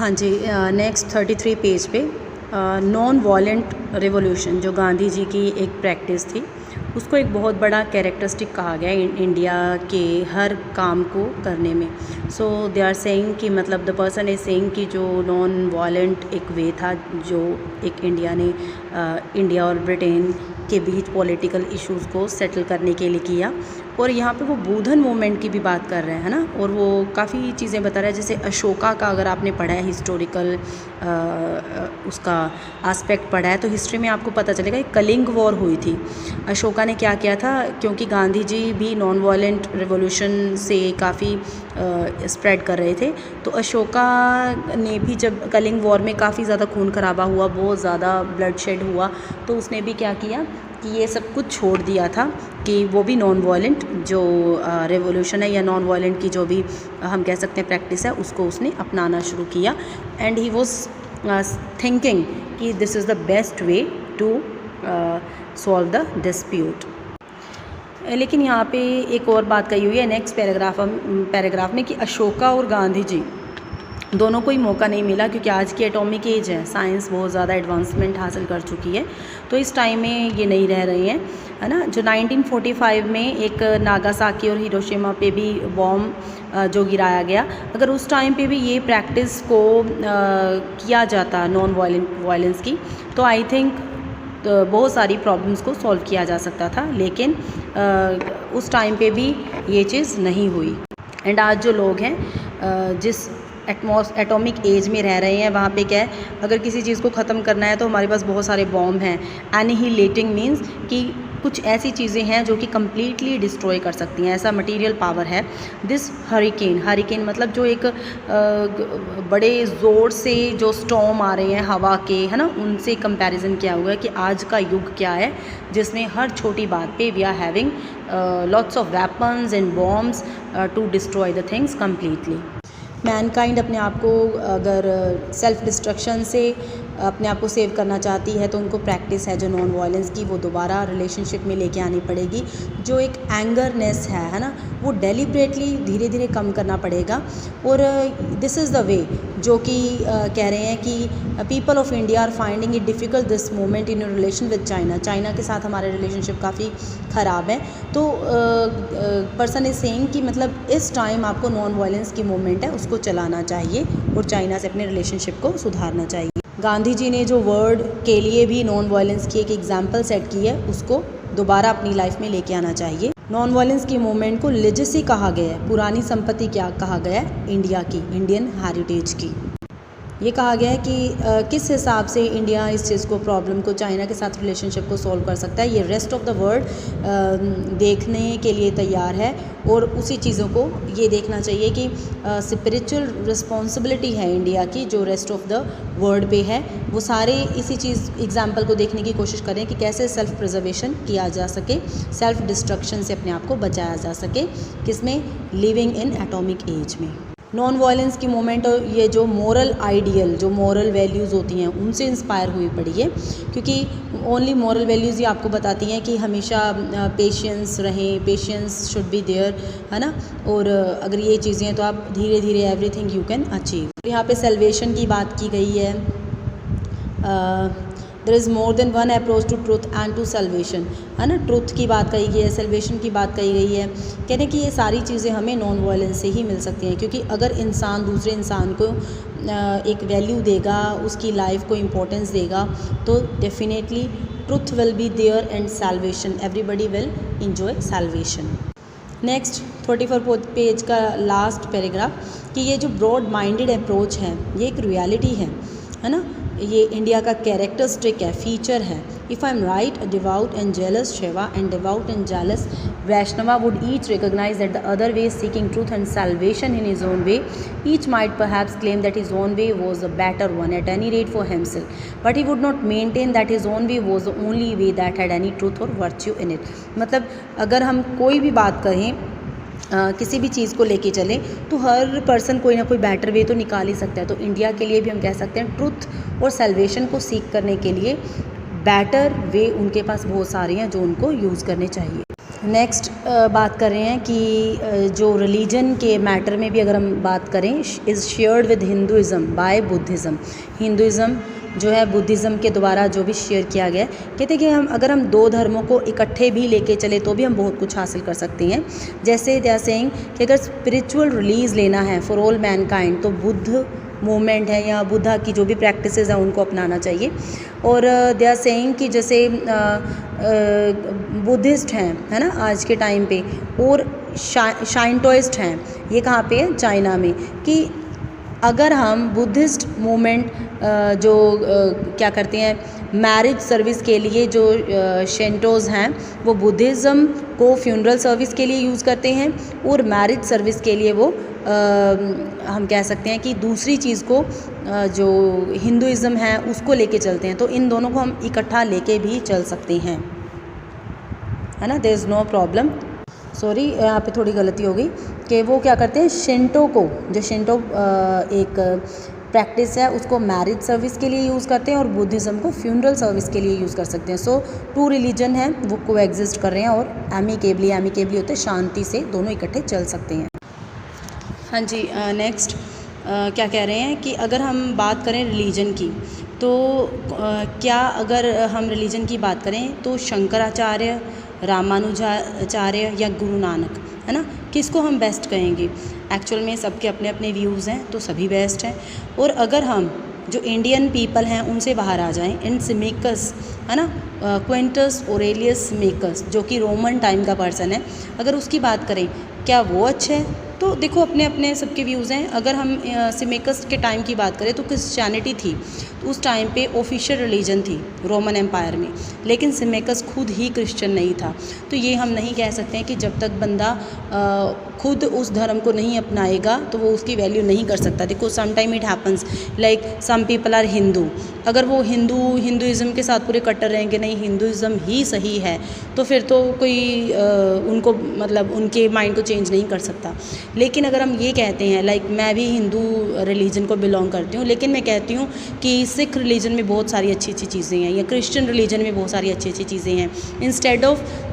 हाँ जी, next 33 page पे non violent revolution जो गांधी जी की एक प्रैक्टिस थी, उसको एक बहुत बड़ा कैरेक्टरिस्टिक कहा गया है इंडिया के हर काम को करने में। सो दे आर सेइंग कि मतलब द पर्सन इज सेइंग कि जो नॉन वायलेंट एक वे था जो एक इंडिया ने इंडिया और ब्रिटेन के बीच पॉलिटिकल इश्यूज़ को सेटल करने के लिए किया। और यहाँ पे वो बूधन मूवमेंट की भी बात कर रहे हैं, है ना। और वो काफ़ी चीज़ें बता रहा है, जैसे अशोका का अगर आपने पढ़ा है हिस्टोरिकल उसका एस्पेक्ट पढ़ा है तो हिस्ट्री में आपको पता चलेगा एक कलिंग वॉर हुई थी। अशोका ने क्या किया था, क्योंकि गांधी जी भी नॉन वायलेंट रिवॉल्यूशन से काफ़ी स्प्रेड कर रहे थे, तो अशोका ने भी जब कलिंग वॉर में काफ़ी ज़्यादा खून खराबा हुआ, बहुत ज़्यादा ब्लड शेड हुआ, तो उसने भी क्या किया कि ये सब कुछ छोड़ दिया था कि वो भी नॉन वायलेंट जो रेवोल्यूशन है या नॉन वायलेंट की जो भी हम कह सकते हैं प्रैक्टिस है उसको उसने अपनाना शुरू किया। एंड ही वॉज थिंकिंग कि this is the best way to solve the dispute. लेकिन यहाँ पे एक और बात कही हुई है नेक्स्ट पैराग्राफ में कि अशोका और गांधी जी दोनों को ही मौका नहीं मिला, क्योंकि आज की एटॉमिक एज है, साइंस बहुत ज़्यादा एडवांसमेंट हासिल कर चुकी है, तो इस टाइम में ये नहीं रह रही हैं, है ना। जो 1945 में एक नागासाकी और हिरोशिमा पे भी बॉम्ब जो गिराया गया, अगर उस टाइम पे भी ये प्रैक्टिस को किया जाता नॉन वायलेंस की, तो आई थिंक बहुत सारी प्रॉब्लम्स को सॉल्व किया जा सकता था। लेकिन उस टाइम पे भी ये चीज़ नहीं हुई। एंड आज जो लोग हैं जिस एटॉमिक एज में रह रहे हैं, वहाँ पे क्या है, अगर किसी चीज़ को ख़त्म करना है तो हमारे पास बहुत सारे बॉम्ब हैं। एनिहिलेटिंग मीन्स कि कुछ ऐसी चीज़ें हैं जो कि कम्प्लीटली डिस्ट्रॉय कर सकती हैं, ऐसा मटेरियल पावर है। दिस हरिकेन मतलब जो एक बड़े ज़ोर से जो स्टॉर्म आ रहे हैं हवा के, है ना, उनसे कंपैरिजन किया हुआ है कि आज का युग क्या है जिसमें हर छोटी बात पे we are having lots of weapons and bombs to destroy the things completely. Mankind अपने आप को अगर सेल्फ डिस्ट्रक्शन से अपने आप को सेव करना चाहती है तो उनको प्रैक्टिस है जो नॉन वायलेंस की, वो दोबारा रिलेशनशिप में लेके आनी पड़ेगी। जो एक एंगरनेस है ना, वो डेलिब्रेटली धीरे धीरे कम करना पड़ेगा। और दिस इज़ द वे जो कि कह रहे हैं कि people of India are finding it difficult this moment in your relation with China के साथ हमारे रिलेशनशिप काफ़ी ख़राब है। तो पर्सन इज सेइंग कि मतलब इस टाइम आपको नॉन वायलेंस की मूवमेंट है उसको चलाना चाहिए और चाइना से अपने रिलेशनशिप को सुधारना चाहिए। गांधी जी ने जो वर्ड के लिए भी नॉन वायलेंस की एक एग्जाम्पल सेट की है, उसको दोबारा अपनी लाइफ में लेके आना चाहिए। नॉन वायलेंस की मूवमेंट को लेजेसी कहा गया है, पुरानी संपत्ति क्या कहा गया है, इंडिया की, इंडियन हेरिटेज की। ये कहा गया है कि किस हिसाब से इंडिया इस चीज़ को, प्रॉब्लम को, चाइना के साथ रिलेशनशिप को सॉल्व कर सकता है। ये रेस्ट ऑफ द वर्ल्ड देखने के लिए तैयार है और उसी चीज़ों को ये देखना चाहिए कि स्पिरिचुअल रिस्पॉन्सिबिलिटी है इंडिया की जो रेस्ट ऑफ द वर्ल्ड पे है। वो सारे इसी चीज़ एग्जाम्पल को देखने की कोशिश करें कि कैसे सेल्फ प्रिजर्वेशन किया जा सके, सेल्फ डिस्ट्रक्शन से अपने आप को बचाया जा सके, किसमें, लिविंग इन एटॉमिक एज में। नॉन वायलेंस की मूवमेंट और ये जो मोरल आइडियल, जो मोरल वैल्यूज़ होती हैं उनसे इंस्पायर हुई पड़ी है, क्योंकि ओनली मोरल वैल्यूज़ ही आपको बताती हैं कि हमेशा पेशेंस रहें, पेशेंस शुड बी देयर, है ना। और अगर ये चीज़ें हैं तो आप धीरे धीरे एवरीथिंग यू कैन अचीव। यहाँ पे सेल्वेशन की बात की गई है, there is more than one approach to truth and to salvation, है ना। ट्रुथ की बात कही गई है, सेल्वेशन की बात कही गई है। कहते हैं कि ये सारी चीज़ें हमें नॉन वायलेंस से ही मिल सकती हैं, क्योंकि अगर इंसान दूसरे इंसान को एक वैल्यू देगा, उसकी लाइफ को इम्पोर्टेंस देगा, तो definitely truth will be there and salvation, everybody will enjoy salvation. Next 34 page का लास्ट पैराग्राफ कि ये जो ब्रॉड माइंडेड अप्रोच है ये एक रियलिटी है ना। ये इंडिया का कैरेक्टरिस्टिक है, फीचर है। If I am right, a devout and jealous Shiva and devout and jealous Vaishnava would each recognize that the other way is seeking truth and salvation in his own way. Each might perhaps claim that his own way was a better one, at any rate for himself, but he would not maintain that his own way was the only way that had any truth or virtue in it. मतलब अगर हम कोई भी बात करें, किसी भी चीज़ को लेके चलें, तो हर पर्सन कोई ना कोई बेटर वे तो निकाल ही सकता है। तो इंडिया के लिए भी हम कह सकते हैं ट्रुथ और सेल्वेशन को सीख करने के लिए बेटर वे उनके पास बहुत सारे हैं जो उनको यूज़ करने चाहिए। नेक्स्ट बात कर रहे हैं कि जो रिलीजन के मैटर में भी अगर हम बात करें, is shared with Hinduism by Buddhism. Hinduism जो है बुद्धिज़्म के द्वारा जो भी शेयर किया गया है, कहते हैं कि अगर हम दो धर्मों को इकट्ठे भी लेके चले तो भी हम बहुत कुछ हासिल कर सकते हैं। जैसे दे आर सेइंग कि अगर स्पिरिचुअल रिलीज़ लेना है फॉर ऑल मैनकाइंड तो बुद्ध मूवमेंट है या बुद्धा की जो भी प्रैक्टिसेस हैं उनको अपनाना चाहिए। और दे आर सेइंग कि जैसे बुद्धिस्ट हैं, है ना, आज के टाइम पे, और शाइंटोइस्ट हैं, ये कहाँ पे है, चाइना में, कि अगर हम बुद्धिस्ट मूवमेंट जो क्या करते हैं मैरिज सर्विस के लिए, जो शेंटोज़ हैं वो बुद्धिज़्म को फ्यूनरल सर्विस के लिए यूज़ करते हैं और मैरिज सर्विस के लिए वो हम कह सकते हैं कि दूसरी चीज़ को जो हिंदुइज़्म है उसको लेके चलते हैं। तो इन दोनों को हम इकट्ठा लेके भी चल सकते हैं, है ना, there is no problem. Sorry, यहाँ पे थोड़ी गलती हो गई कि वो क्या करते हैं, शिंटो को, जो शिंटो एक प्रैक्टिस है उसको मैरिज सर्विस के लिए यूज़ करते हैं और बुद्धिज़्म को फ्यूनरल सर्विस के लिए यूज़ कर सकते हैं। सो टू रिलीजन है वो को एग्जिस्ट कर रहे हैं और एमिकेबली होते हैं, शांति से दोनों इकट्ठे चल सकते हैं। हाँ जी, नेक्स्ट क्या कह रहे हैं कि अगर हम बात करें रिलीजन की तो क्या अगर हम रिलीजन की बात करें तो शंकराचार्य, रामानुजाचार्य या गुरु नानक, है ना, किसको हम बेस्ट कहेंगे? एक्चुअल में सबके अपने अपने व्यूज़ हैं तो सभी बेस्ट हैं। और अगर हम जो इंडियन पीपल हैं उनसे बाहर आ जाएं, इन सिमेकस, है ना, क्विंटस ओरेलियस सिमेकस जो कि रोमन टाइम का पर्सन है, अगर उसकी बात करें क्या वो अच्छे है? तो देखो अपने अपने सबके व्यूज़ हैं। अगर हम सिमेकस के टाइम की बात करें तो क्रिश्चियनिटी थी, तो उस टाइम पे ऑफिशियल रिलीजन थी रोमन एम्पायर में, लेकिन सिमेकस खुद ही क्रिश्चियन नहीं था। तो ये हम नहीं कह सकते हैं कि जब तक बंदा खुद उस धर्म को नहीं अपनाएगा तो वो उसकी वैल्यू नहीं कर सकता। देखो some time it happens like some people are Hindu, अगर वो हिंदुइज़्म के साथ पूरे कट्टर रहेंगे, नहीं हिंदुइज़्म ही सही है, तो फिर तो कोई उनको मतलब उनके माइंड को चेंज नहीं कर सकता। लेकिन अगर हम ये कहते हैं, लाइक मैं भी हिंदू रिलीजन को बिलोंग करती हूँ, लेकिन मैं कहती हूँ कि सिख रिलीजन में बहुत सारी अच्छी अच्छी चीज़ें हैं या क्रिश्चियन रिलीजन में बहुत सारी अच्छी अच्छी चीज़ें हैं, इंस्टेड ऑफ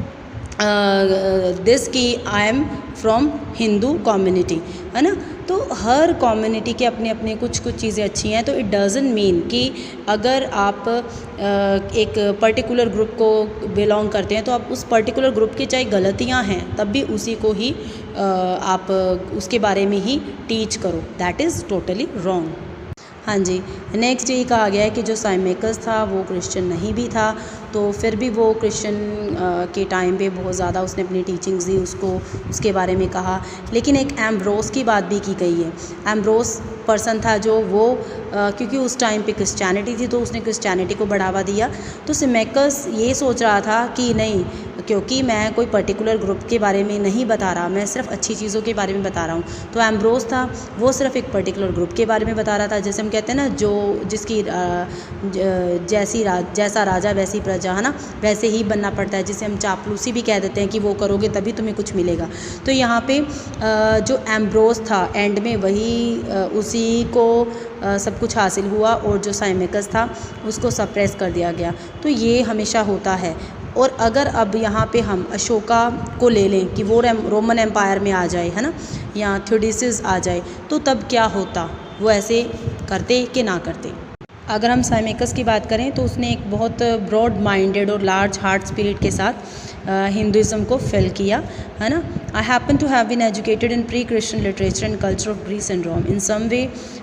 दिस कि I am from Hindu community, है ना। तो हर कम्युनिटी के अपने अपने कुछ चीज़ें अच्छी हैं। तो इट डज़ंट मीन कि अगर आप एक पर्टिकुलर ग्रुप को बिलोंग करते हैं तो आप उस पर्टिकुलर ग्रुप की चाहे गलतियां हैं तब भी उसी को ही आप उसके बारे में ही टीच करो, दैट इज़ टोटली रॉन्ग। हाँ जी, नेक्स्ट ये कहा गया है कि जो साइमेकस था वो क्रिश्चियन नहीं भी था, तो फिर भी वो क्रिश्चियन के टाइम पे बहुत ज़्यादा उसने अपनी टीचिंग्स दी, उसको उसके बारे में कहा। लेकिन एक एम्ब्रोस की बात भी की गई है। एम्ब्रोस पर्सन था जो वो क्योंकि उस टाइम पे क्रिश्चियनिटी थी तो उसने क्रिश्चियनिटी को बढ़ावा दिया। तो सिमेकस ये सोच रहा था कि नहीं, क्योंकि मैं कोई पर्टिकुलर ग्रुप के बारे में नहीं बता रहा, मैं सिर्फ अच्छी चीज़ों के बारे में बता रहा हूँ। तो एम्ब्रोस था वो सिर्फ एक पर्टिकुलर ग्रुप के बारे में बता रहा था। जैसे हम कहते हैं ना, जो जिसकी जैसा राजा वैसी प्रजा, है ना, वैसे ही बनना पड़ता है, जिसे हम चापलूसी भी कह देते हैं कि वो करोगे तभी तुम्हें कुछ मिलेगा। तो यहाँ पे जो एम्ब्रोस था एंड में वही उसी को सब कुछ हासिल हुआ और जो साइमेकस था उसको सप्रेस कर दिया गया। तो ये हमेशा होता है। और अगर अब यहाँ पे हम अशोका को ले लें कि वो रोमन एम्पायर में आ जाए, है ना, या थ्योडिसिस आ जाए, तो तब क्या होता, वो ऐसे करते कि ना करते। अगर हम साइमेकस की बात करें तो उसने एक बहुत ब्रॉड माइंडेड और लार्ज हार्ट स्पिरिट के साथ हिंदुइज़्म को फिल किया, है ना। I happen to have been educated in pre Christian literature and culture of Greece and Rome. In some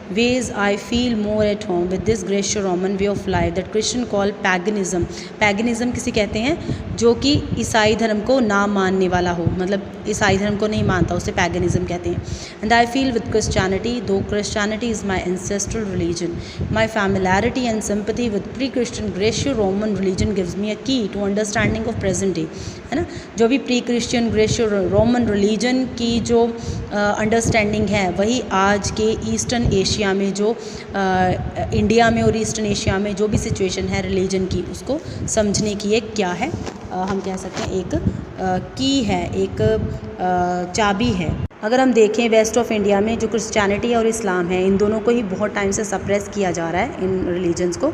ways I feel more at home with this Greco-Roman way of life that Christian call paganism। पैगनिज़म किसे कहते हैं? जो कि ईसाई धर्म को ना मानने वाला हो, मतलब ईसाई धर्म को नहीं मानता, उसे पैगनिज़म कहते हैं। And I feel with Christianity, though Christianity is my ancestral religion, my familiarity and sympathy with pre Christian Graeco Roman religion gives me a key to understanding of present day, है ना। जो भी प्री क्रिश्चियन ग्रेशियो-रोमन रिलीजन की जो understanding है वही आज के ईस्टर्न एशिया में, जो इंडिया में और ईस्टर्न एशिया में जो भी सिचुएशन है रिलीजन की, उसको समझने की एक क्या है, हम कह सकते हैं एक की है, एक चाबी है। अगर हम देखें वेस्ट ऑफ इंडिया में जो क्रिश्चियनिटी और इस्लाम है, इन दोनों को ही बहुत टाइम से सप्रेस किया जा रहा है, इन रिलीजन्स को।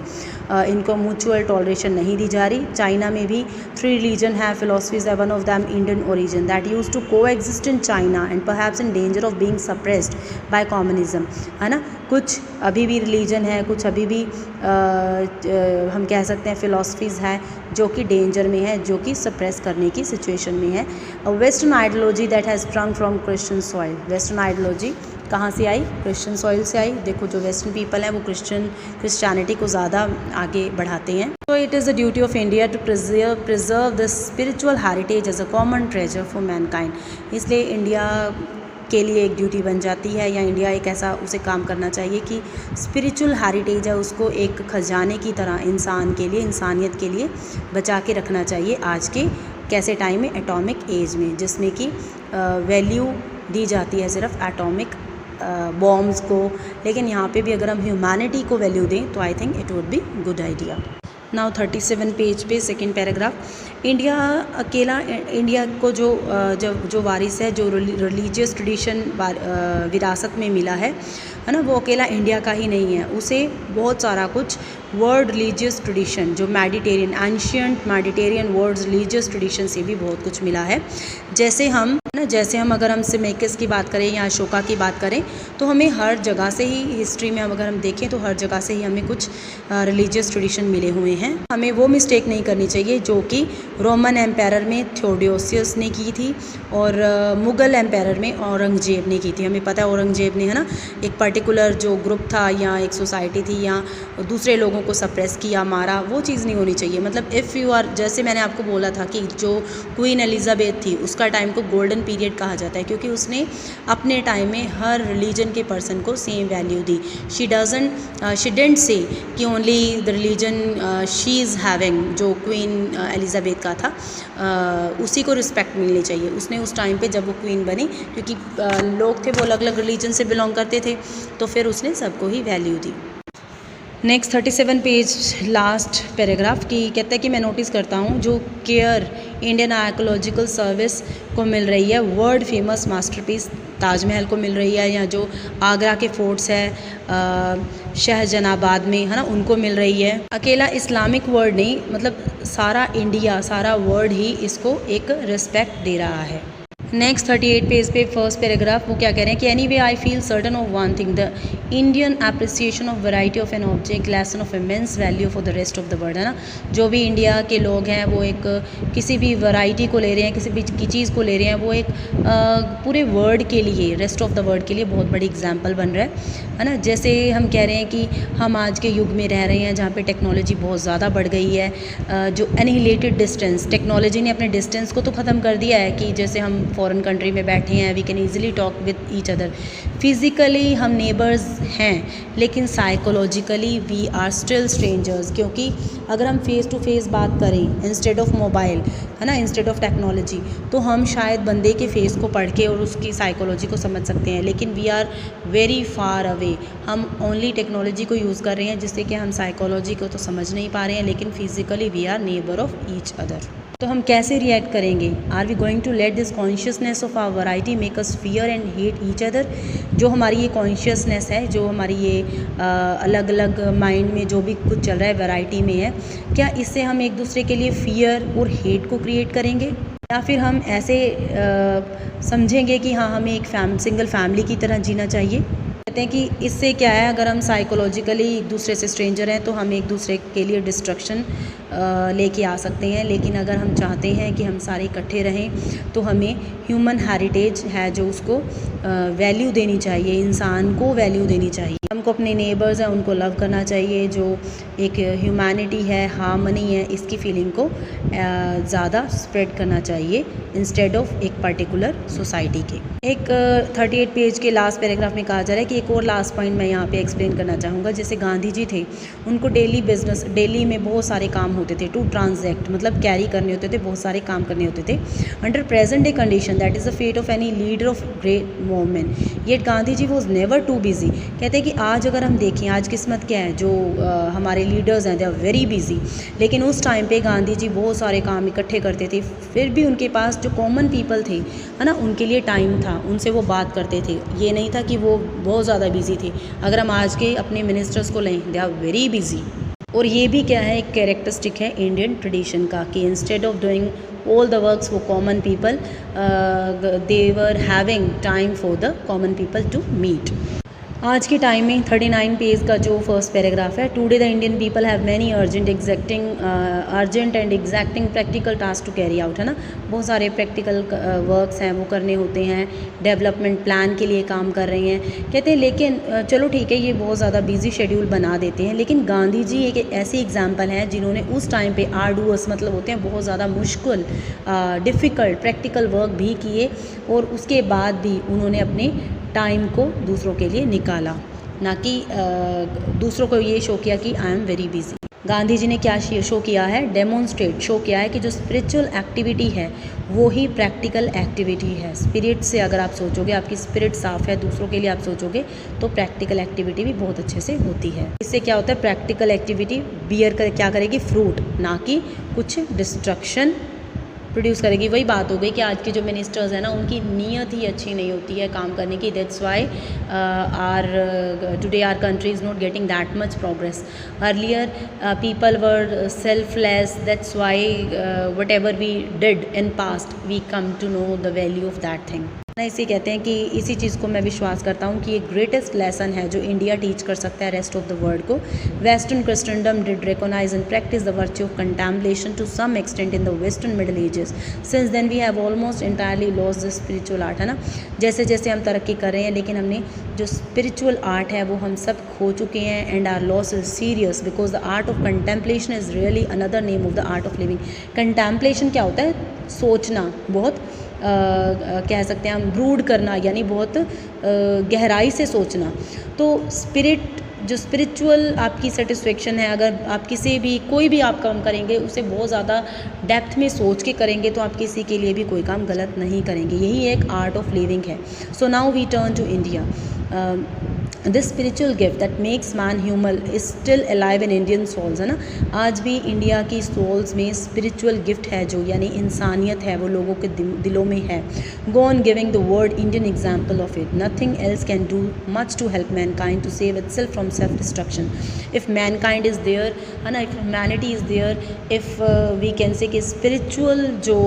इनको म्यूचुअल टॉलरेशन नहीं दी जा रही। चाइना में भी 3 रिलीजन है, फिलोसफीज है, one of them Indian origin that used to coexist in China and perhaps in danger of being suppressed by communism, है ना। कुछ अभी भी रिलीजन है, कुछ अभी भी हम कह सकते हैं फिलोसफीज़ है जो कि डेंजर में है, जो कि सप्रेस करने की सिचुएशन में है। Western ideology that has sprung from Christian soil. Western ideology कहाँ से आई? क्रिश्चियन सॉइल से आई। देखो जो वेस्टर्न पीपल हैं वो क्रिश्चियनिटी को ज़्यादा आगे बढ़ाते हैं। तो it is the duty of India to preserve the spiritual heritage as a common treasure for mankind. इसलिए इंडिया के लिए एक ड्यूटी बन जाती है, या इंडिया एक ऐसा उसे काम करना चाहिए कि स्पिरिचुअल हेरिटेज है उसको एक खजाने की तरह इंसान के लिए, इंसानियत के लिए बचा के रखना चाहिए। आज के कैसे टाइम में, एटॉमिक एज में, जिसमें कि वैल्यू दी जाती है सिर्फ एटॉमिक बॉम्ब्स को, लेकिन यहाँ पे भी अगर हम ह्यूमैनिटी को वैल्यू दें तो I think it would be good idea. Now 37 page पे सेकंड पैराग्राफ। इंडिया अकेला, इंडिया को जो वारिस है, जो रिलीजियस ट्रेडिशन विरासत में मिला है ना, वो अकेला इंडिया का ही नहीं है। उसे बहुत सारा कुछ वर्ल्ड रिलीजियस ट्रेडिशन, जो Mediterranean, ancient Mediterranean world religious tradition से भी बहुत कुछ मिला है। जैसे हम अगर हम सिमेकिस की बात करें या अशोका की बात करें, तो हमें हर जगह से ही हिस्ट्री में अगर हम देखें तो हर जगह से ही हमें कुछ रिलीजियस ट्रेडिशन मिले हुए हैं। हमें वो मिस्टेक नहीं करनी चाहिए जो कि रोमन एम्पायर में थियोडोसियस ने की थी और मुग़ल एम्पायर में औरंगजेब ने की थी। हमें पता है औरंगजेब ने, है ना, एक पर्टिकुलर जो ग्रुप था या एक सोसाइटी थी या दूसरे लोगों को सप्रेस किया, मारा। वो चीज़ नहीं होनी चाहिए। मतलब इफ़ यू आर, जैसे मैंने आपको बोला था कि जो क्वीन एलिज़ाबेथ थी उसका टाइम को गोल्डन पीरियड कहा जाता है, क्योंकि उसने अपने टाइम में हर रिलीजन के पर्सन को सेम वैल्यू दी। शी डिडंट से कि only the religion she is having, जो क्वीन एलिज़ाबेथ का था उसी को रिस्पेक्ट मिलनी चाहिए। उसने उस टाइम पे जब वो क्वीन बनी, क्योंकि लोग थे वो अलग अलग रिलीजन से बिलोंग करते थे, तो फिर उसने सबको ही वैल्यू दी। नेक्स्ट 37 पेज लास्ट पैराग्राफ की कहता है कि मैं नोटिस करता हूँ जो केयर इंडियन आर्कोलॉजिकल सर्विस को मिल रही है, वर्ल्ड फेमस मास्टरपीस ताजमहल को मिल रही है, या जो आगरा के फोर्ट्स है शहजनाबाद में, है ना, उनको मिल रही है। अकेला इस्लामिक वर्ल्ड नहीं, मतलब सारा इंडिया, सारा वर्ल्ड ही इसको एक रिस्पेक्ट दे रहा है। नेक्स्ट 38 पेज पे फर्स्ट पैराग्राफ वो क्या कह रहे हैं कि any way I feel certain of one thing, the Indian appreciation of variety of an object lesson of immense value for the rest of the world, है ना। जो भी इंडिया के लोग हैं वो एक किसी भी वैरायटी को ले रहे हैं, किसी भी की चीज़ को ले रहे हैं, वो एक पूरे वर्ल्ड के लिए, रेस्ट ऑफ द वर्ल्ड के लिए बहुत बड़ी एग्जाम्पल बन रहा है ना। जैसे हम कह रहे हैं कि हम आज के युग में रह रहे हैं जहाँ पे टेक्नोलॉजी बहुत ज़्यादा बढ़ गई है, जो एनिहिलेटेड डिस्टेंस, टेक्नोलॉजी ने अपने डिस्टेंस को तो ख़त्म कर दिया है कि जैसे हम फॉरेन कंट्री में बैठे हैं, we can easily talk with each other. Physically हम नेबर्स हैं, लेकिन psychologically we are still strangers, क्योंकि अगर हम फेस टू फेस बात करें इंस्टेड ऑफ मोबाइल, है ना, इंस्टेड ऑफ टेक्नोलॉजी, तो हम शायद बंदे के फेस को पढ़ के और उसकी साइकोलॉजी को समझ सकते हैं, लेकिन we are very far away. हम ओनली टेक्नोलॉजी को यूज़ कर रहे हैं जिससे कि हम साइकोलॉजी को तो समझ नहीं पा रहे हैं, लेकिन physically we are neighbour of each other. तो हम कैसे रिएक्ट करेंगे? Are we going to let this consciousness of our variety make us fear and hate each other? जो हमारी ये कॉन्शियसनेस है, जो हमारी ये अलग अलग माइंड में जो भी कुछ चल रहा है वैरायटी में है, क्या इससे हम एक दूसरे के लिए फियर और हेट को क्रिएट करेंगे, या फिर हम ऐसे समझेंगे कि हाँ हमें एक सिंगल फैमिली की तरह जीना चाहिए? कहते हैं कि इससे क्या है, अगर हम साइकोलॉजिकली एक दूसरे से स्ट्रेंजर हैं तो हम एक दूसरे के लिए डिस्ट्रक्शन लेके आ सकते हैं, लेकिन अगर हम चाहते हैं कि हम सारे इकट्ठे रहें तो हमें ह्यूमन हेरिटेज है जो उसको वैल्यू देनी चाहिए, इंसान को वैल्यू देनी चाहिए। हमको अपने नेबर्स हैं उनको लव करना चाहिए, जो एक ह्यूमैनिटी है, हार्मनी है, इसकी फीलिंग को ज़्यादा स्प्रेड करना चाहिए इंस्टेड ऑफ एक पर्टिकुलर सोसाइटी के। एक 38 पेज के लास्ट पैराग्राफ में कहा जा रहा है कि एक और लास्ट पॉइंट मैं यहाँ पे एक्सप्लेन करना चाहूँगा। जैसे गांधी जी थे, उनको डेली में बहुत सारे काम होते थे, टू ट्रांजैक्ट मतलब कैरी करने होते थे, बहुत सारे काम करने होते थे। Under present day condition that is the fate of any leader of great movement, yet Gandhi ji was never too busy. कहते हैं कि आज अगर हम देखें, आज किस्मत क्या है, जो हमारे लीडर्स हैं दे आर वेरी बिजी, लेकिन उस टाइम पे गांधी जी बहुत सारे काम इकट्ठे करते थे, फिर भी उनके पास जो कॉमन पीपल थे, है ना, उनके लिए टाइम था। था उनसे वो बात करते थे, ये नहीं था कि वो बहुत ज़्यादा बिजी थे। अगर हम आज के अपने मिनिस्टर्स को लें, दे आर वेरी बिजी। और ये भी क्या है, एक कैरेक्टरिस्टिक है इंडियन ट्रेडिशन का कि instead of doing all the works for common people, they were having time for the common people to meet. आज के टाइम में 39 पेज का जो फर्स्ट पैराग्राफ है, today the Indian people have many urgent and exacting practical task to carry out, है ना। बहुत सारे प्रैक्टिकल वर्क्स हैं वो करने होते हैं, डेवलपमेंट प्लान के लिए काम कर रहे हैं, कहते हैं। लेकिन चलो ठीक है, ये बहुत ज़्यादा बिजी शेड्यूल बना देते हैं, लेकिन गांधी जी एक ऐसी एग्जाम्पल हैं जिन्होंने उस टाइम पे आर्डुअस, मतलब होते हैं बहुत ज़्यादा मुश्किल, डिफ़िकल्ट प्रैक्टिकल वर्क भी किए, और उसके बाद भी उन्होंने अपने टाइम को दूसरों के लिए निकाला, ना कि दूसरों को ये शो किया कि I am very busy. Gandhi ji ने क्या शो किया है, डेमोन्स्ट्रेट, शो किया है कि जो स्पिरिचुअल एक्टिविटी है वो ही प्रैक्टिकल एक्टिविटी है। स्पिरिट से अगर आप सोचोगे, आपकी स्पिरिट साफ़ है, दूसरों के लिए आप सोचोगे, तो प्रैक्टिकल एक्टिविटी भी बहुत अच्छे से होती है। इससे क्या होता है, प्रैक्टिकल एक्टिविटी बियर कर क्या करेगी, फ्रूट, ना कि कुछ डिस्ट्रक्शन प्रोड्यूस करेगी। वही बात हो गई कि आज के जो मिनिस्टर्स हैं ना, उनकी नीयत ही अच्छी नहीं होती है काम करने की। That's why today our country is not getting that much progress. Earlier people were selfless, that's why whatever we did in past we come to know the value of that thing. ना इसे कहते हैं कि इसी चीज़ को मैं विश्वास करता हूँ कि ये ग्रेटेस्ट लेसन है जो इंडिया टीच कर सकता है रेस्ट ऑफ द वर्ल्ड को। Western Christendom did recognise and practise the virtue of contemplation to some extent in the western middle ages. Since then we have almost entirely lost the spiritual art, है ना। जैसे जैसे हम तरक्की कर रहे हैं, लेकिन हमने जो स्पिरिचुअल आर्ट है वो हम सब खो चुके हैं, and our loss is serious because the art of contemplation is really another name of the art of living. Contemplation क्या होता है, सोचना, बहुत कह सकते हैं हम ब्रूड करना, यानी बहुत गहराई से सोचना। तो स्पिरिट, जो स्पिरिचुअल आपकी सेटिस्फेक्शन है, अगर आप किसी भी कोई भी आप काम करेंगे उसे बहुत ज़्यादा डेप्थ में सोच के करेंगे तो आप किसी के लिए भी कोई काम गलत नहीं करेंगे। यही एक आर्ट ऑफ लिविंग है। So now we turn to India. This spiritual gift that makes man human is still alive in Indian souls, है ना। आज भी इंडिया की सोल्स में स्पिरिचुअल गिफ्ट है, जो यानी इंसानियत है, वो लोगों के दिलों में है। Go on giving the world Indian example of it. Nothing else can do much to help mankind to save itself from self destruction. If mankind is there, है ना, if humanity is there, if we can say कि spiritual जो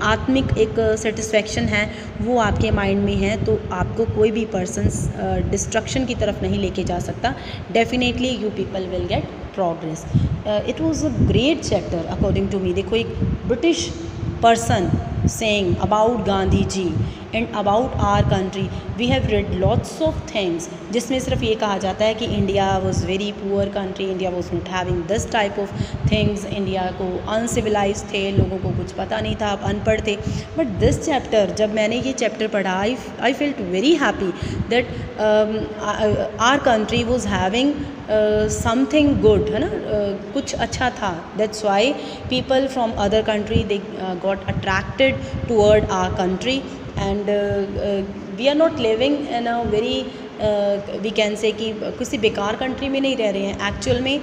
आत्मिक एक satisfaction है वो आपके mind में है, तो आपको कोई भी पर्सन्स डिस्ट्रक्शन की तरफ नहीं लेके जा सकता। Definitely you people will get progress. It was a great chapter according to me. देखो, एक British person saying about Gandhi ji and about our country, we have read lots of things जिसमें सिर्फ ये कहा जाता है कि India was very poor country, India was not having this type of things, India को अनसिविलाइज थे, लोगों को कुछ पता नहीं था, अनपढ़ थे। बट दिस चैप्टर, जब मैंने ये चैप्टर पढ़ा, I felt very happy that our country was having something good, है ना, कुछ अच्छा था। That's why people from other country they got attracted toward our country, and we are not living in a very we can say कि किसी बेकार country में नहीं रह रहे हैं एक्चुअल में।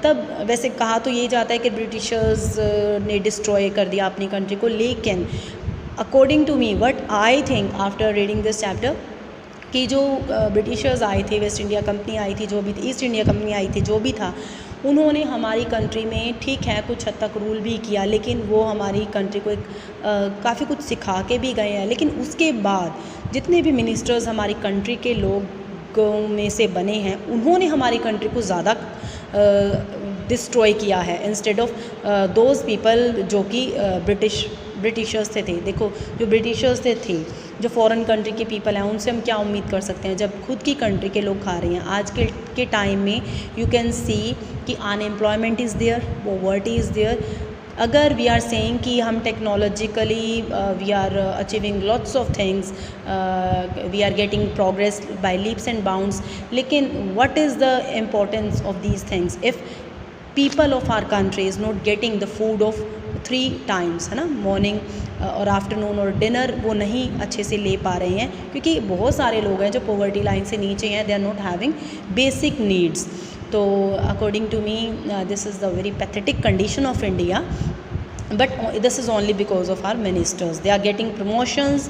तब वैसे कहा तो ये जाता है कि ब्रिटिशर्स ने डिस्ट्रॉय कर दिया अपनी कंट्री को, लेकिन according to me what I think after reading this chapter, कि जो ब्रिटिशर्स आए थे, वेस्ट इंडिया कंपनी आई थी, जो भी ईस्ट इंडिया कंपनी आई थी, जो भी था, उन्होंने हमारी कंट्री में ठीक है कुछ हद तक रूल भी किया, लेकिन वो हमारी कंट्री को एक काफ़ी कुछ सिखा के भी गए हैं। लेकिन उसके बाद जितने भी मिनिस्टर्स हमारी कंट्री के लोगों में से बने हैं, उन्होंने हमारी कंट्री को ज़्यादा डिस्ट्रॉय किया है इंस्टेड ऑफ दोज पीपल जो कि ब्रिटिशर्स थे। देखो, जो ब्रिटिशर्स थे, जो फॉरेन कंट्री के पीपल हैं, उनसे हम क्या उम्मीद कर सकते हैं जब खुद की कंट्री के लोग खा रहे हैं। आज के टाइम में यू कैन सी कि unemployment is there, poverty is there. अगर वी आर सेइंग कि हम technologically we are achieving lots of things, we are getting progress by leaps and bounds, लेकिन what is the importance of these things if people of our country is not getting the food of 3 times, है ना, morning और afternoon और dinner, वो नहीं अच्छे से ले पा रहे हैं, क्योंकि बहुत सारे लोग हैं जो पॉवर्टी लाइन से नीचे हैं, they are not having basic needs. तो according to me this is the very pathetic condition of India, but this is only because of our ministers. They are getting promotions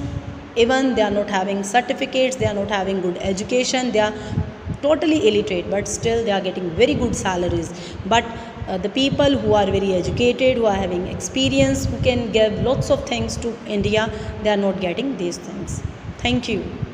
even they are not having certificates, they are not having good education, they are totally illiterate, but still they are getting very good salaries. But the people who are very educated, who are having experience, who can give lots of things to India, they are not getting these things. Thank you.